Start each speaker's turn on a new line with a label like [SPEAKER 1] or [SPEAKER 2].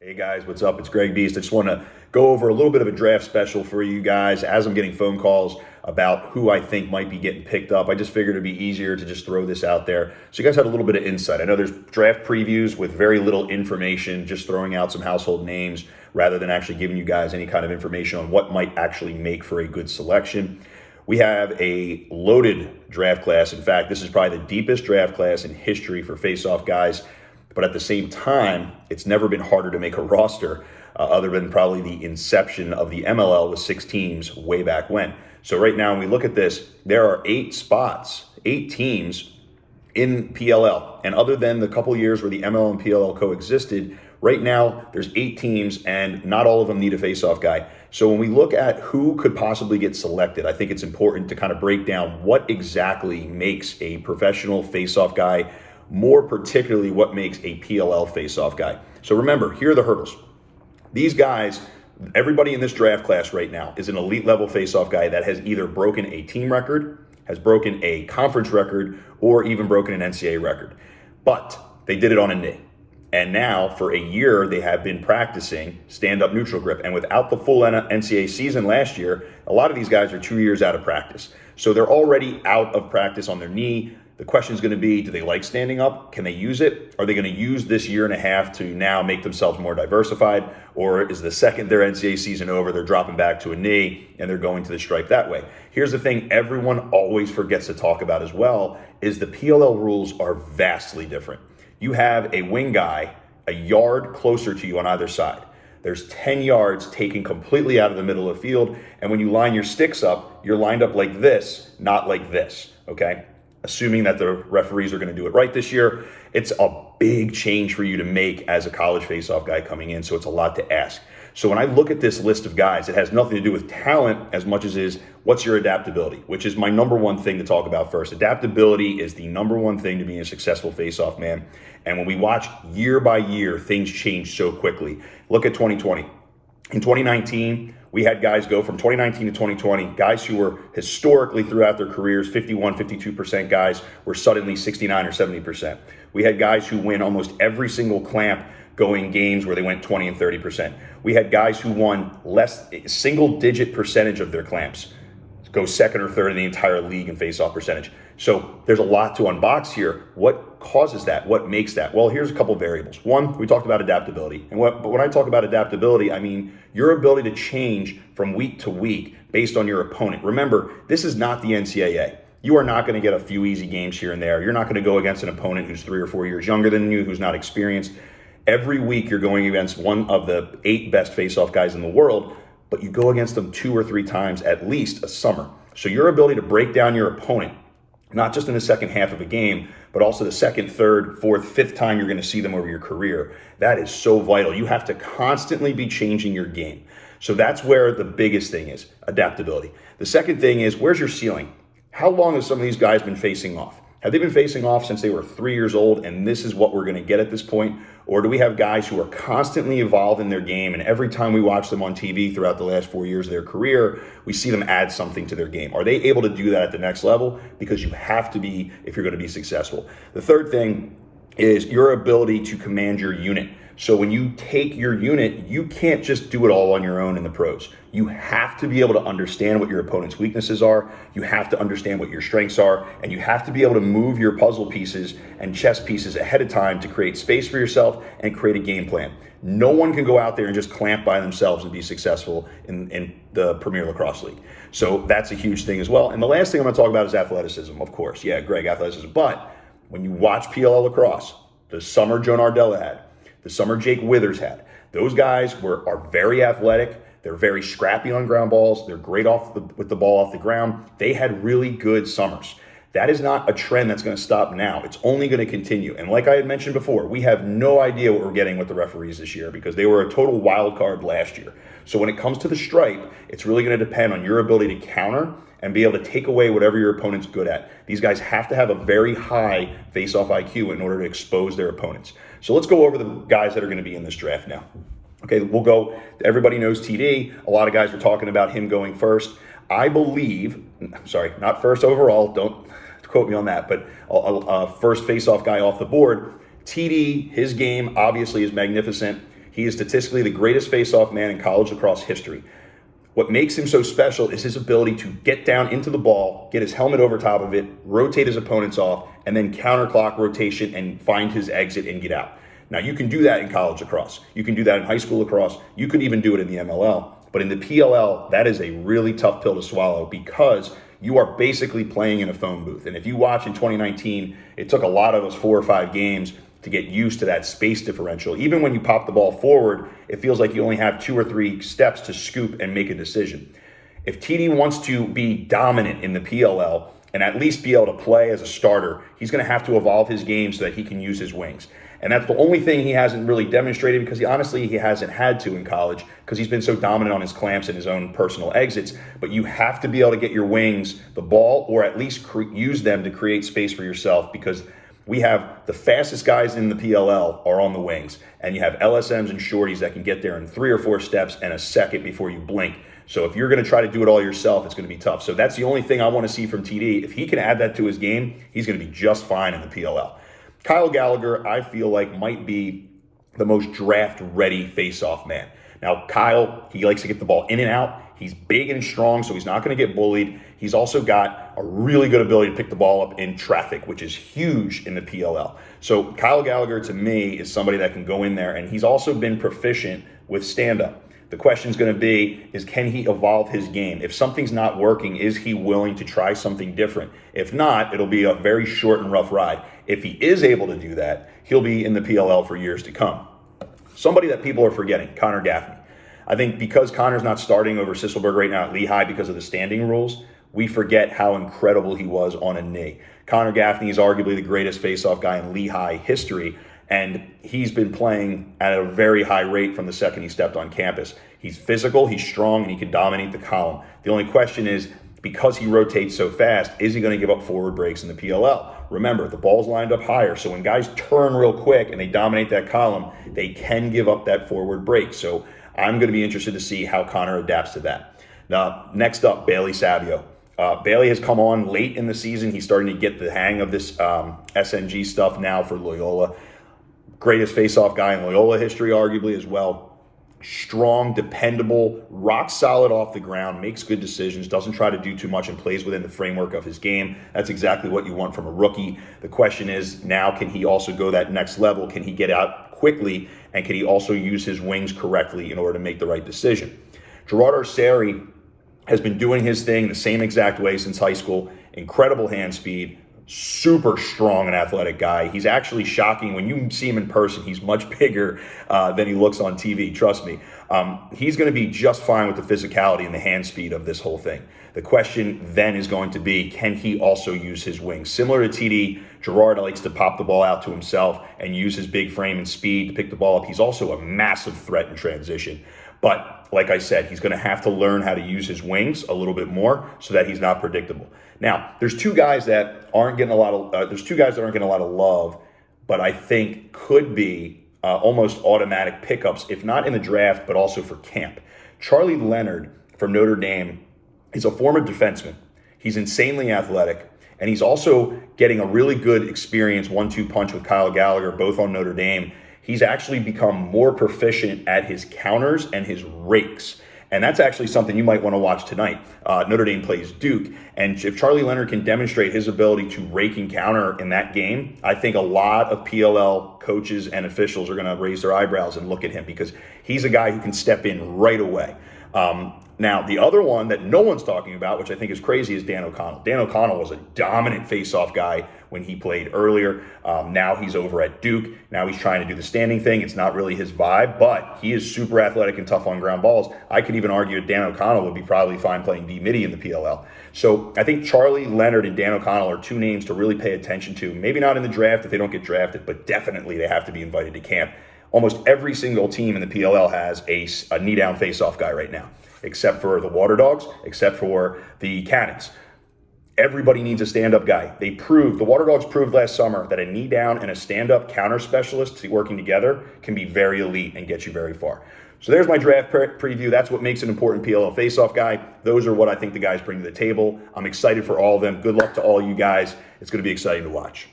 [SPEAKER 1] Hey guys, what's up? It's Greg Beast. I just want to go over a little bit of a draft special for you guys as I'm getting phone calls about who I think might be getting picked up. I just figured it'd be easier to just throw this out there so you guys had a little bit of insight. I know there's draft previews with very little information, just throwing out some household names rather than actually giving you guys any kind of information on what might actually make for a good selection. We have a loaded draft class. In fact, this is probably the deepest draft class in history for FaceOff guys. But at the same time, it's never been harder to make a roster other than probably the inception of the MLL with 6 teams way back when. So right now, when we look at this, there are 8 spots, 8 teams in PLL. And other than the couple years where the MLL and PLL coexisted, right now there's 8 teams and not all of them need a face-off guy. So when we look at who could possibly get selected, I think it's important to kind of break down what exactly makes a professional face-off guy, more particularly what makes a PLL face-off guy. So remember, here are the hurdles. These guys, everybody in this draft class right now is an elite level face-off guy that has either broken a team record, has broken a conference record, or even broken an NCAA record. But they did it on a knee. And now for a year, they have been practicing stand-up neutral grip. And without the full NCAA season last year, a lot of these guys are 2 years out of practice. So they're already out of practice on their knee. The question is going to be, do they like standing up? Can they use it? Are they going to use this year and a half to now make themselves more diversified? Or is the second their NCAA season over, they're dropping back to a knee and they're going to the stripe that way? Here's the thing everyone always forgets to talk about as well, is the PLL rules are vastly different. You have a wing guy a yard closer to you on either side. There's 10 yards taken completely out of the middle of the field. And when you line your sticks up, you're lined up like this, not like this, okay? Assuming that the referees are going to do it right this year. It's a big change for you to make as a college face-off guy coming in, so it's a lot to ask. So when I look at this list of guys, it has nothing to do with talent as much as is what's your adaptability, which is my number one thing to talk about first. Adaptability is the number one thing to being a successful face-off man. And when we watch year by year, things change so quickly. Look at 2020. In 2019, we had guys go from 2019 to 2020, guys who were historically throughout their careers, 51, 52% guys were suddenly 69 or 70%. We had guys who win almost every single clamp going games where they went 20 and 30%. We had guys who won less single digit percentage of their clamps, go second or third in the entire league in face-off percentage. So there's a lot to unbox here. What causes that? What makes that? Well, here's a couple variables. One, we talked about adaptability. But when I talk about adaptability, I mean your ability to change from week to week based on your opponent. Remember, this is not the NCAA. You are not going to get a few easy games here and there. You're not going to go against an opponent who's 3 or 4 years younger than you, who's not experienced. Every week you're going against one of the 8 best face-off guys in the world, but you go against them 2 or 3 times at least a summer. So your ability to break down your opponent, not just in the second half of a game, but also the second, third, fourth, fifth time you're going to see them over your career, that is so vital. You have to constantly be changing your game. So that's where the biggest thing is, adaptability. The second thing is, where's your ceiling? How long have some of these guys been facing off? Have they been facing off since they were 3 years old and this is what we're going to get at this point? Or do we have guys who are constantly evolving their game and every time we watch them on TV throughout the last 4 years of their career, we see them add something to their game? Are they able to do that at the next level? Because you have to be if you're going to be successful. The third thing is your ability to command your unit. So when you take your unit, you can't just do it all on your own in the pros. You have to be able to understand what your opponent's weaknesses are. You have to understand what your strengths are. And you have to be able to move your puzzle pieces and chess pieces ahead of time to create space for yourself and create a game plan. No one can go out there and just clamp by themselves and be successful in the Premier Lacrosse League. So that's a huge thing as well. And the last thing I'm going to talk about is athleticism, of course. Yeah, Greg, athleticism. But when you watch PLL lacrosse, the summer Joe Nardella had, the summer Jake Withers had, those guys are very athletic. They're very scrappy on ground balls. They're great with the ball off the ground. They had really good summers. That is not a trend that's going to stop now. It's only going to continue. And like I had mentioned before, we have no idea what we're getting with the referees this year because they were a total wild card last year. So when it comes to the stripe, it's really going to depend on your ability to counter and be able to take away whatever your opponent's good at. These guys have to have a very high face-off IQ in order to expose their opponents. So let's go over the guys that are going to be in this draft now. Okay, we'll go, everybody knows TD. A lot of guys are talking about him going first. I believe, sorry, not first overall, don't quote me on that, but first face-off guy off the board. TD, his game obviously is magnificent. He is statistically the greatest face-off man in college lacrosse history. What makes him so special is his ability to get down into the ball, get his helmet over top of it, rotate his opponents off, and then counterclock rotation and find his exit and get out. Now, you can do that in college lacrosse. You can do that in high school lacrosse. You could even do it in the MLL. But in the PLL, that is a really tough pill to swallow because you are basically playing in a phone booth. And if you watch in 2019, it took a lot of us 4 or 5 games to get used to that space differential. Even when you pop the ball forward, it feels like you only have 2 or 3 steps to scoop and make a decision. If TD wants to be dominant in the PLL and at least be able to play as a starter, he's going to have to evolve his game so that he can use his wings. And that's the only thing he hasn't really demonstrated because he hasn't had to in college because he's been so dominant on his clamps and his own personal exits. But you have to be able to get your wings the ball or at least use them to create space for yourself because we have the fastest guys in the PLL are on the wings. And you have LSMs and shorties that can get there in 3 or 4 steps and a second before you blink. So if you're going to try to do it all yourself, it's going to be tough. So that's the only thing I want to see from TD. If he can add that to his game, he's going to be just fine in the PLL. Kyle Gallagher, I feel like, might be the most draft-ready face-off man. Now, Kyle, he likes to get the ball in and out. He's big and strong, so he's not going to get bullied. He's also got a really good ability to pick the ball up in traffic, which is huge in the PLL. So Kyle Gallagher, to me, is somebody that can go in there, and he's also been proficient with stand-up. The question is going to be, can he evolve his game? If something's not working, is he willing to try something different? If not, it'll be a very short and rough ride. If he is able to do that, he'll be in the PLL for years to come. Somebody that people are forgetting, Conor Gaffney. I think because Conor's not starting over Sisselberg right now at Lehigh because of the standing rules, we forget how incredible he was on a knee. Conor Gaffney is arguably the greatest face-off guy in Lehigh history, and he's been playing at a very high rate from the second he stepped on campus. He's physical, he's strong, and he can dominate the column. The only question is, because he rotates so fast, is he going to give up forward breaks in the PLL? Remember, the ball's lined up higher, so when guys turn real quick and they dominate that column, they can give up that forward break. So I'm going to be interested to see how Conor adapts to that. Now, next up, Bailey Savio. Bailey has come on late in the season. He's starting to get the hang of this SNG stuff now for Loyola. Greatest face-off guy in Loyola history, arguably, as well. Strong, dependable, rock solid off the ground, makes good decisions, doesn't try to do too much and plays within the framework of his game. That's exactly what you want from a rookie. The question is now, can he also go that next level? Can he get out quickly? And can he also use his wings correctly in order to make the right decision? Gerard Arseri has been doing his thing the same exact way since high school. Incredible hand speed, super strong and athletic guy. He's actually shocking. When you see him in person, he's much bigger than he looks on TV, trust me. He's going to be just fine with the physicality and the hand speed of this whole thing. The question then is going to be, can he also use his wings? Similar to TD, Gerard likes to pop the ball out to himself and use his big frame and speed to pick the ball up. He's also a massive threat in transition. But like I said, he's going to have to learn how to use his wings a little bit more so that he's not predictable. Now, there's two guys that aren't getting a lot of love, but I think could be almost automatic pickups, if not in the draft, but also for camp. Charlie Leonard from Notre Dame is a former defenseman. He's insanely athletic, and he's also getting a really good experience 1-2 punch with Kyle Gallagher, both on Notre Dame. He's actually become more proficient at his counters and his rakes. And that's actually something you might want to watch tonight. Notre Dame plays Duke. And if Charlie Leonard can demonstrate his ability to rake and counter in that game, I think a lot of PLL coaches and officials are going to raise their eyebrows and look at him because he's a guy who can step in right away. Now, the other one that no one's talking about, which I think is crazy, is Dan O'Connell. Dan O'Connell was a dominant face-off guy when he played earlier. Now he's over at Duke. Now he's trying to do the standing thing. It's not really his vibe, but he is super athletic and tough on ground balls. I could even argue that Dan O'Connell would be probably fine playing D-midi in the PLL. So I think Charlie Leonard and Dan O'Connell are two names to really pay attention to. Maybe not in the draft if they don't get drafted, but definitely they have to be invited to camp. Almost every single team in the PLL has a knee-down face-off guy right now, except for the Water Dogs, except for the Cannons. Everybody needs a stand-up guy. The Water Dogs proved last summer that a knee-down and a stand-up counter specialist working together can be very elite and get you very far. So there's my draft preview. That's what makes an important PLL face-off guy. Those are what I think the guys bring to the table. I'm excited for all of them. Good luck to all you guys. It's going to be exciting to watch.